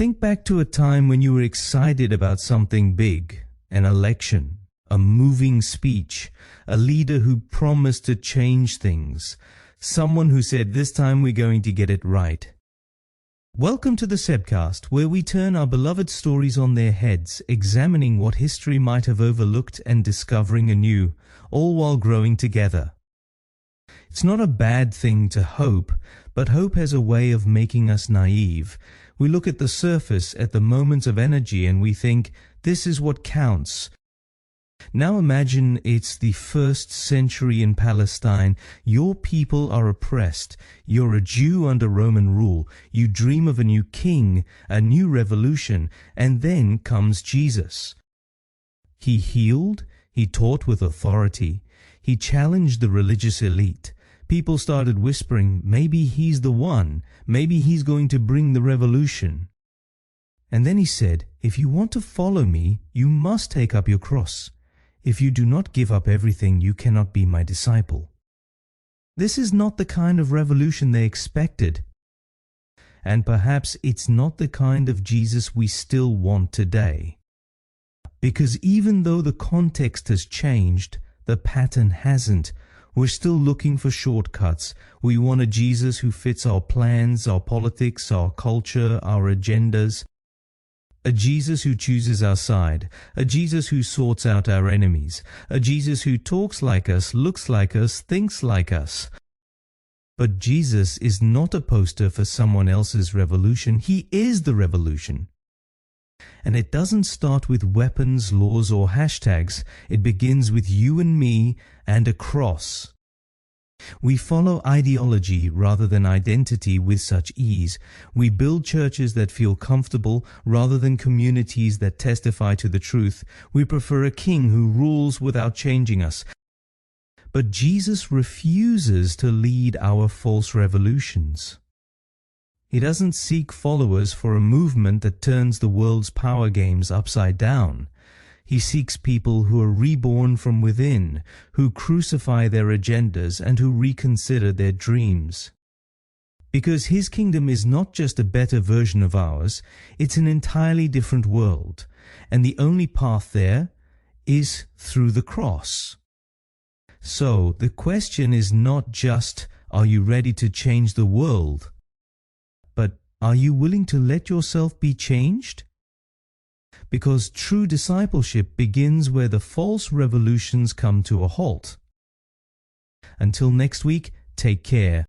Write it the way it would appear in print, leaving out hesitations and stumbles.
Think back to a time when you were excited about something big, an election, a moving speech, a leader who promised to change things, someone who said, "This time we're going to get it right." Welcome to the Sebcast, where we turn our beloved stories on their heads, examining what history might have overlooked and discovering anew, all while growing together. It's not a bad thing to hope, but hope has a way of making us naive. We look at the surface, at the moments of energy, and we think, this is what counts. Now imagine it's the 1st century in Palestine. Your people are oppressed. You're a Jew under Roman rule. You dream of a new king, a new revolution, and then comes Jesus. He healed. He taught with authority. He challenged the religious elite. People started whispering, maybe he's the one. Maybe he's going to bring the revolution. And then he said, if you want to follow me, you must take up your cross. If you do not give up everything, you cannot be my disciple. This is not the kind of revolution they expected. And perhaps it's not the kind of Jesus we still want today. Because even though the context has changed, the pattern hasn't. We're still looking for shortcuts. We want a Jesus who fits our plans, our politics, our culture, our agendas. A Jesus who chooses our side, a Jesus who sorts out our enemies, a Jesus who talks like us, looks like us, thinks like us. But Jesus is not a poster for someone else's revolution. He is the revolution. And it doesn't start with weapons, laws, or hashtags. It begins with you and me and a cross. We follow ideology rather than identity with such ease. We build churches that feel comfortable rather than communities that testify to the truth. We prefer a king who rules without changing us. But Jesus refuses to lead our false revolutions. He doesn't seek followers for a movement that turns the world's power games upside down. He seeks people who are reborn from within, who crucify their agendas and who reconsider their dreams. Because his kingdom is not just a better version of ours, it's an entirely different world, and the only path there is through the cross. So the question is not just, are you ready to change the world? But are you willing to let yourself be changed? Because true discipleship begins where the false revolutions come to a halt. Until next week, take care.